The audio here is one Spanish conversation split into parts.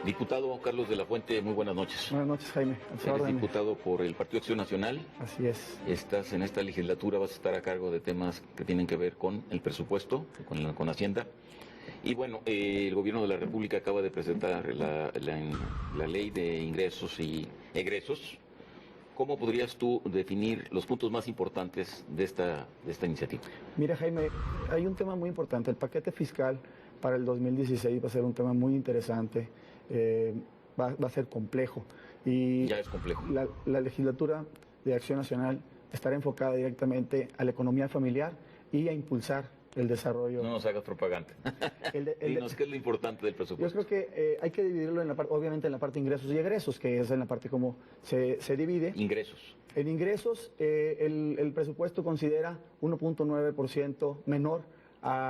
Diputado Carlos de la Fuente, muy buenas noches. Buenas noches, Jaime. Eres diputado por el Partido Acción Nacional. Así es. Estás en esta legislatura, vas a estar a cargo de temas que tienen que ver con el presupuesto, con Hacienda. Y bueno, el Gobierno de la República acaba de presentar la ley de ingresos y egresos. ¿Cómo podrías tú definir los puntos más importantes de esta iniciativa? Mira, Jaime, hay un tema muy importante. El paquete fiscal para el 2016 va a ser un tema muy interesante. Va a ser complejo. Y ya es complejo. La legislatura de Acción Nacional estará enfocada directamente a la economía familiar y a impulsar el desarrollo. No nos hagas propaganda. Dinos, ¿qué es lo importante del presupuesto? Yo creo que hay que dividirlo obviamente en la parte de ingresos y egresos, que es en la parte como se divide. Ingresos. En ingresos, el presupuesto considera 1.9% menor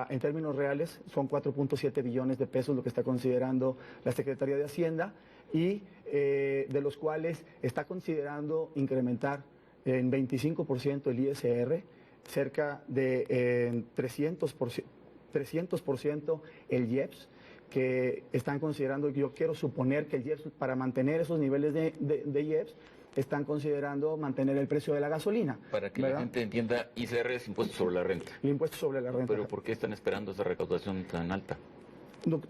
en términos reales, son 4.7 billones de pesos lo que está considerando la Secretaría de Hacienda, y de los cuales está considerando incrementar en 25% el ISR, cerca de 300% el IEPS, que están considerando, yo quiero suponer que el IEPS, para mantener esos niveles de IEPS, están considerando mantener el precio de la gasolina. Para que la gente entienda, ICR es impuesto sobre la renta. El impuesto sobre la renta. ¿Pero por qué están esperando esa recaudación tan alta?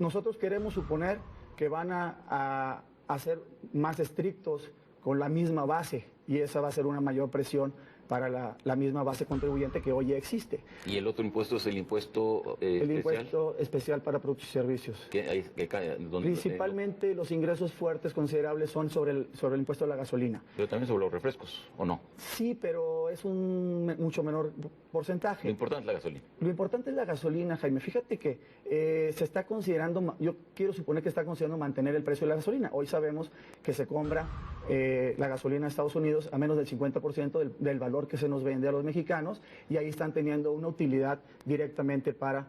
Nosotros queremos suponer que van a ser más estrictos con la misma base, y esa va a ser una mayor presión para la misma base contribuyente que hoy ya existe. ¿Y el otro impuesto es el impuesto el impuesto especial para productos y servicios? Principalmente los ingresos fuertes considerables son sobre el impuesto a la gasolina. Pero también sobre los refrescos, ¿o no? Sí, pero es un mucho menor porcentaje. Lo importante es la gasolina. Lo importante es la gasolina, Jaime. Fíjate que se está considerando, yo quiero suponer que está considerando mantener el precio de la gasolina. Hoy sabemos que se compra la gasolina en Estados Unidos a menos del 50% del valor que se nos vende a los mexicanos, y ahí están teniendo una utilidad directamente para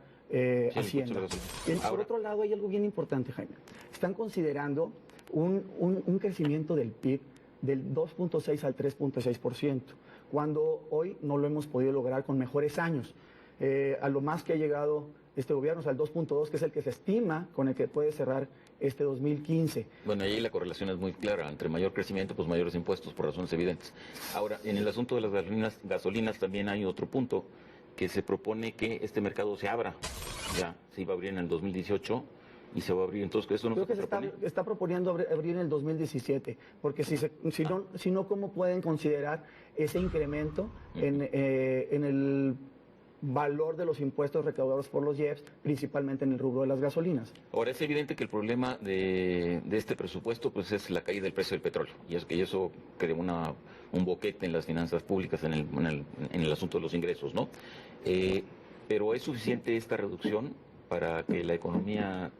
Hacienda. Por otro lado, hay algo bien importante, Jaime. Están considerando un crecimiento del PIB del 2.6 al 3.6%, cuando hoy no lo hemos podido lograr con mejores años. A lo más que ha llegado este gobierno, o sea, al 2.2, que es el que se estima con el que puede cerrar este 2015. Bueno, ahí la correlación es muy clara. Entre mayor crecimiento, pues mayores impuestos, por razones evidentes. Ahora, en el asunto de las gasolinas también hay otro punto, que se propone que este mercado se abra. Ya se iba a abrir en el 2018 y se va a abrir. Entonces, ¿eso no creo que se está proponiendo abrir en el 2017, porque si no, ¿cómo pueden considerar ese incremento en el valor de los impuestos recaudados por los IEPS, principalmente en el rubro de las gasolinas? Ahora, es evidente que el problema de este presupuesto pues es la caída del precio del petróleo, y es que eso crea un boquete en las finanzas públicas en el asunto de los ingresos, ¿no? Pero ¿es suficiente esta reducción para que la economía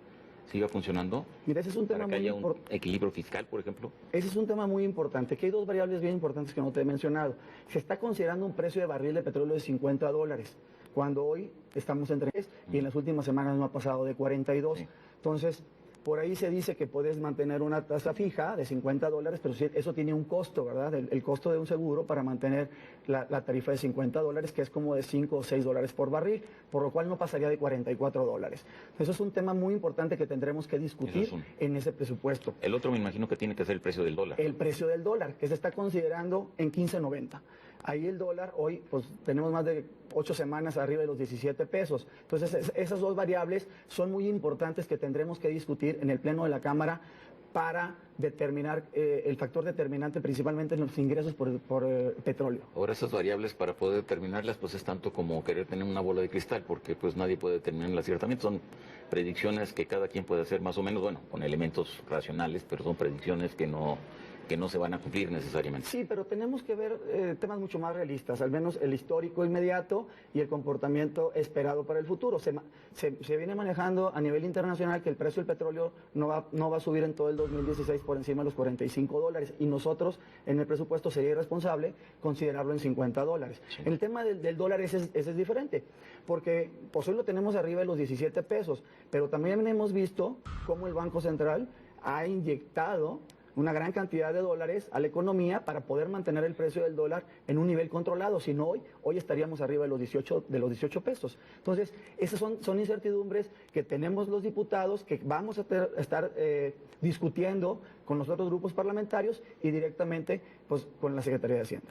siga funcionando? Mira, ese es un tema para que haya un equilibrio fiscal, por ejemplo. Ese es un tema muy importante, que hay dos variables bien importantes que no te he mencionado. Se está considerando un precio de barril de petróleo de $50, cuando hoy estamos en 3 y en las últimas semanas no ha pasado de 42. Sí. Entonces, por ahí se dice que puedes mantener una tasa fija de $50, pero eso tiene un costo, ¿verdad? El costo de un seguro para mantener la tarifa de $50, que es como de $5 o $6 por barril, por lo cual no pasaría de $44. Eso es un tema muy importante que tendremos que discutir en ese presupuesto. El otro me imagino que tiene que ser el precio del dólar. El precio del dólar, que se está considerando en 15.90. Ahí el dólar, hoy pues tenemos más de 8 semanas arriba de los 17 pesos. Entonces esas dos variables son muy importantes que tendremos que discutir en el Pleno de la Cámara para determinar el factor determinante principalmente en los ingresos por petróleo. Ahora, esas variables, para poder determinarlas, pues es tanto como querer tener una bola de cristal, porque pues nadie puede determinarlas ciertamente. Son predicciones que cada quien puede hacer más o menos, bueno, con elementos racionales, pero son predicciones que no se van a cumplir necesariamente. Sí, pero tenemos que ver temas mucho más realistas, al menos el histórico inmediato y el comportamiento esperado para el futuro. Se viene manejando a nivel internacional que el precio del petróleo no va a subir en todo el 2016 por encima de los $45, y nosotros en el presupuesto sería irresponsable considerarlo en $50. Sí. En el tema del dólar ese es diferente, porque pues hoy lo tenemos arriba de los 17 pesos, pero también hemos visto cómo el Banco Central ha inyectado una gran cantidad de dólares a la economía para poder mantener el precio del dólar en un nivel controlado. Si no, hoy estaríamos arriba de los 18 pesos. Entonces, esas son incertidumbres que tenemos los diputados, que vamos a estar discutiendo con los otros grupos parlamentarios y directamente pues, con la Secretaría de Hacienda.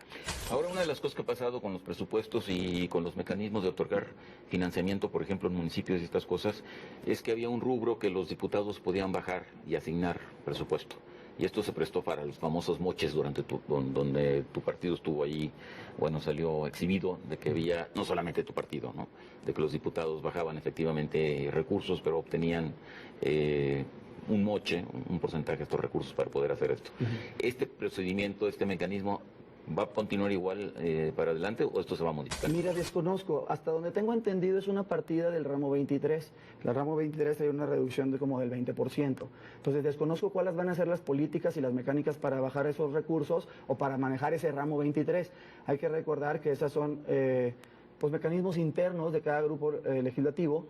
Ahora, una de las cosas que ha pasado con los presupuestos y con los mecanismos de otorgar financiamiento, por ejemplo, en municipios y estas cosas, es que había un rubro que los diputados podían bajar y asignar presupuesto. Y esto se prestó para los famosos moches donde tu partido estuvo ahí, bueno, salió exhibido de que había, no solamente tu partido, ¿no? De que los diputados bajaban efectivamente recursos, pero obtenían un moche, un porcentaje de estos recursos para poder hacer esto. ¿Este procedimiento, este mecanismo, va a continuar igual para adelante o esto se va a modificar? Mira, desconozco. Hasta donde tengo entendido es una partida del ramo 23. El ramo 23 hay una reducción de como del 20%. Entonces desconozco cuáles van a ser las políticas y las mecánicas para bajar esos recursos o para manejar ese ramo 23. Hay que recordar que esas son pues mecanismos internos de cada grupo legislativo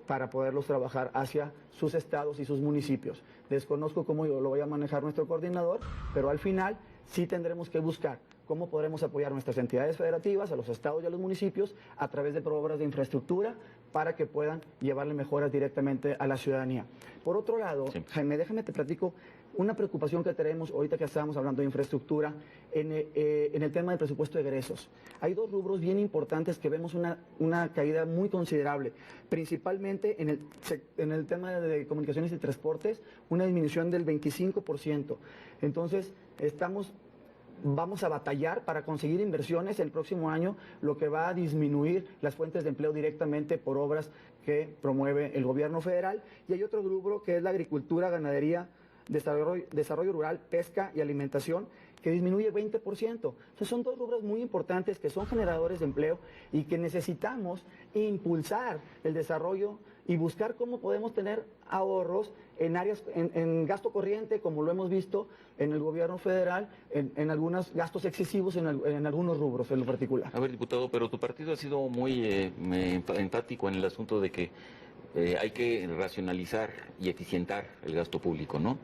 para poderlos trabajar hacia sus estados y sus municipios. Desconozco cómo lo vaya a manejar nuestro coordinador, pero al final sí tendremos que buscar cómo podremos apoyar nuestras entidades federativas, a los estados y a los municipios, a través de obras de infraestructura, para que puedan llevarle mejoras directamente a la ciudadanía. Por otro lado, sí. Jaime, déjame te platico una preocupación que tenemos ahorita que estábamos hablando de infraestructura en el tema del presupuesto de egresos. Hay dos rubros bien importantes que vemos una caída muy considerable, principalmente en el tema de comunicaciones y transportes, una disminución del 25%. Entonces, vamos a batallar para conseguir inversiones el próximo año, lo que va a disminuir las fuentes de empleo directamente por obras que promueve el gobierno federal. Y hay otro rubro que es la agricultura, ganadería, desarrollo rural, pesca y alimentación, que disminuye 20%. Entonces son dos rubros muy importantes que son generadores de empleo y que necesitamos impulsar el desarrollo y buscar cómo podemos tener ahorros en áreas, en gasto corriente, como lo hemos visto en el gobierno federal, en algunos gastos excesivos en algunos rubros en lo particular. A ver, diputado, pero tu partido ha sido muy enfático en el asunto de que hay que racionalizar y eficientar el gasto público, ¿no?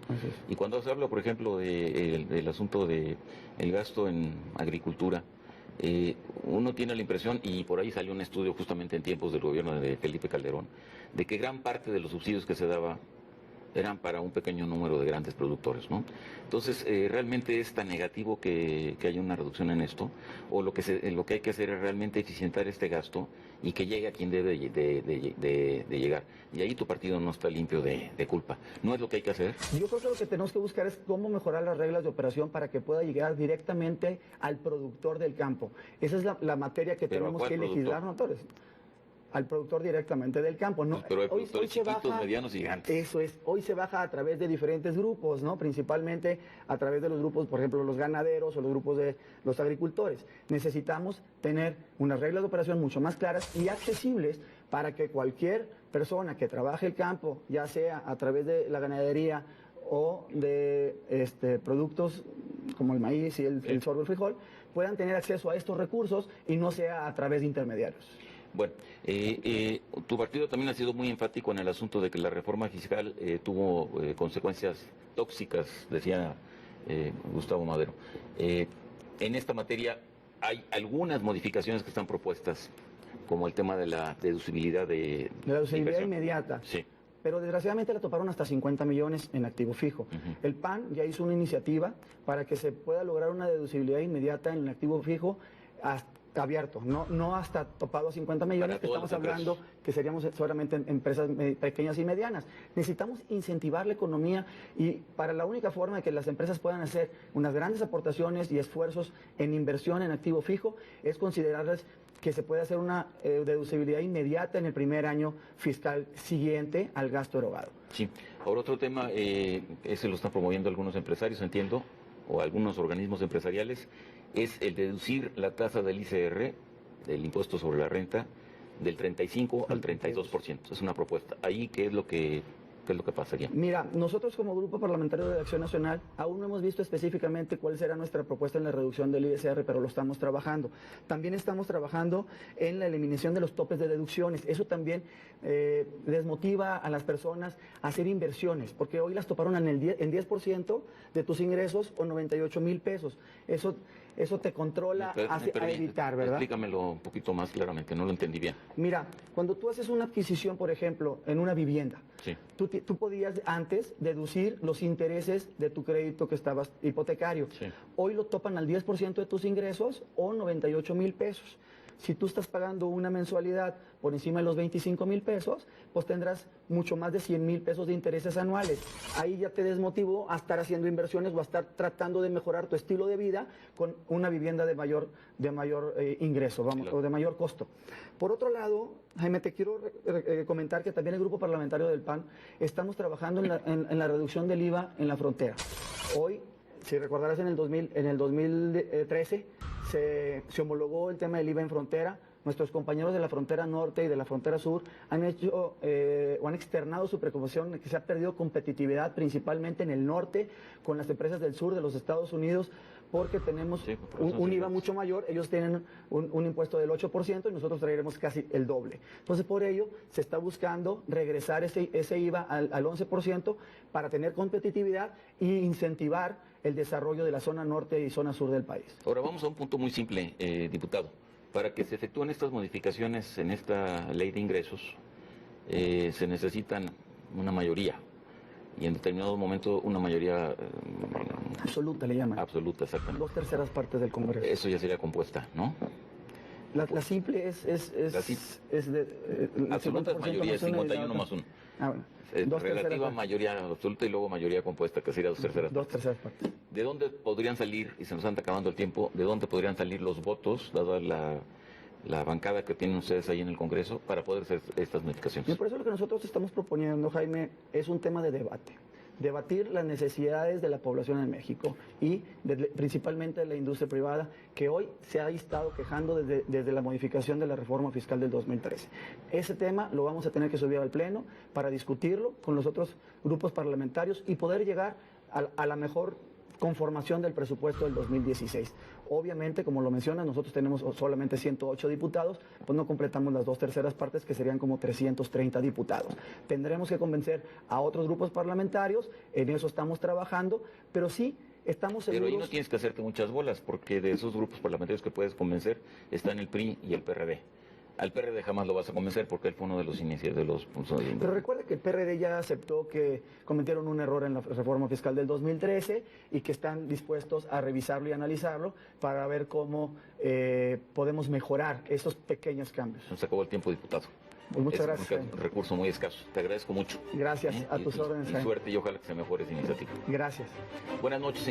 Y cuando se habla, por ejemplo, del asunto del gasto en agricultura, uno tiene la impresión, y por ahí salió un estudio justamente en tiempos del gobierno de Felipe Calderón, de que gran parte de los subsidios que se daba eran para un pequeño número de grandes productores, ¿no? Entonces, ¿realmente es tan negativo que haya una reducción en esto? ¿O lo que hay que hacer es realmente eficientar este gasto y que llegue a quien debe de llegar? Y ahí tu partido no está limpio de culpa. ¿No es lo que hay que hacer? Yo creo que lo que tenemos que buscar es cómo mejorar las reglas de operación para que pueda llegar directamente al productor del campo. Esa es la materia que tenemos que legislar nosotros. Al productor directamente del campo. ¿No? Pero hay productores chiquitos, medianos y gigantes. Eso es, hoy se baja a través de diferentes grupos, ¿no? Principalmente a través de los grupos, por ejemplo, los ganaderos o los grupos de los agricultores. Necesitamos tener unas reglas de operación mucho más claras y accesibles para que cualquier persona que trabaje el campo, ya sea a través de la ganadería o de productos como el maíz y el sorgo, el frijol, puedan tener acceso a estos recursos y no sea a través de intermediarios. Bueno, tu partido también ha sido muy enfático en el asunto de que la reforma fiscal tuvo consecuencias tóxicas, decía Gustavo Madero. En esta materia hay algunas modificaciones que están propuestas, como el tema de la deducibilidad de la deducibilidad inmediata. Sí. Pero desgraciadamente le toparon hasta 50 millones en activo fijo. El PAN ya hizo una iniciativa para que se pueda lograr una deducibilidad inmediata en el activo fijo abierto, no hasta topado a 50 millones, que estamos hablando que seríamos solamente empresas pequeñas y medianas. Necesitamos incentivar la economía y para la única forma de que las empresas puedan hacer unas grandes aportaciones y esfuerzos en inversión en activo fijo es considerarles que se puede hacer una deducibilidad inmediata en el primer año fiscal siguiente al gasto erogado. Sí. Ahora otro tema, ese lo están promoviendo algunos empresarios, entiendo, o algunos organismos empresariales, es el deducir la tasa del ICR, del impuesto sobre la renta, del 35 al 32%. Es una propuesta. Ahí, ¿qué es lo que ¿Qué es lo que pasaría? Mira, nosotros como Grupo Parlamentario de Acción Nacional aún no hemos visto específicamente cuál será nuestra propuesta en la reducción del ISR, pero lo estamos trabajando. También estamos trabajando en la eliminación de los topes de deducciones. Eso también desmotiva a las personas a hacer inversiones, porque hoy las toparon en 10% de tus ingresos o 98,000 pesos. Eso te controla a evitar, ¿verdad? Explícamelo un poquito más claramente, no lo entendí bien. Mira, cuando tú haces una adquisición, por ejemplo, en una vivienda, sí, tú podías antes deducir los intereses de tu crédito que estabas hipotecario. Sí. Hoy lo topan al 10% de tus ingresos o 98,000 pesos. Si tú estás pagando una mensualidad por encima de los 25,000 pesos, pues tendrás mucho más de 100,000 pesos de intereses anuales. Ahí ya te desmotivó a estar haciendo inversiones o a estar tratando de mejorar tu estilo de vida con una vivienda de mayor ingreso, claro, o de mayor costo. Por otro lado, Jaime, te quiero comentar que también el Grupo Parlamentario del PAN estamos trabajando en la reducción del IVA en la frontera. Hoy, si recordarás, en el 2013 se homologó el tema del IVA en frontera. Nuestros compañeros de la frontera norte y de la frontera sur han hecho o han externado su preocupación de que se ha perdido competitividad principalmente en el norte con las empresas del sur de los Estados Unidos, porque tenemos un IVA mucho mayor. Ellos tienen un impuesto del 8% y nosotros traeremos casi el doble. Entonces, por ello, se está buscando regresar ese IVA al 11% para tener competitividad e incentivar el desarrollo de la zona norte y zona sur del país. Ahora vamos a un punto muy simple, diputado. Para que se efectúen estas modificaciones en esta ley de ingresos, se necesitan una mayoría, y en determinado momento una mayoría absoluta, le llaman. Absoluta, exactamente. 2/3 partes del Congreso. Eso ya sería compuesta, ¿no? La simple es de... absoluta es mayoría, 51 más 1. Bueno. Relativa mayoría absoluta y luego mayoría compuesta, que sería 2/3 partes. 2/3 partes. ¿De dónde podrían salir, y se nos está acabando el tiempo, de dónde podrían salir los votos, dada la bancada que tienen ustedes ahí en el Congreso, para poder hacer estas modificaciones? Y por eso lo que nosotros estamos proponiendo, Jaime, es un tema de debate. Debatir las necesidades de la población en México y principalmente de la industria privada, que hoy se ha estado quejando desde la modificación de la reforma fiscal del 2013. Ese tema lo vamos a tener que subir al Pleno para discutirlo con los otros grupos parlamentarios y poder llegar a la mejor conformación del presupuesto del 2016. Obviamente, como lo menciona, nosotros tenemos solamente 108 diputados, pues no completamos las 2/3 partes, que serían como 330 diputados. Tendremos que convencer a otros grupos parlamentarios, en eso estamos trabajando, pero sí estamos seguros... Pero ahí no tienes que hacerte muchas bolas, porque de esos grupos parlamentarios que puedes convencer están el PRI y el PRD. Al PRD jamás lo vas a convencer porque él fue uno de los inicios de los... Pero recuerda que el PRD ya aceptó que cometieron un error en la reforma fiscal del 2013 y que están dispuestos a revisarlo y analizarlo para ver cómo podemos mejorar esos pequeños cambios. Se acabó el tiempo, diputado. Pues muchas gracias. Es un recurso muy escaso. Te agradezco mucho. Gracias, a tus órdenes. Y suerte y ojalá que se mejore esa iniciativa. Gracias. Buenas noches.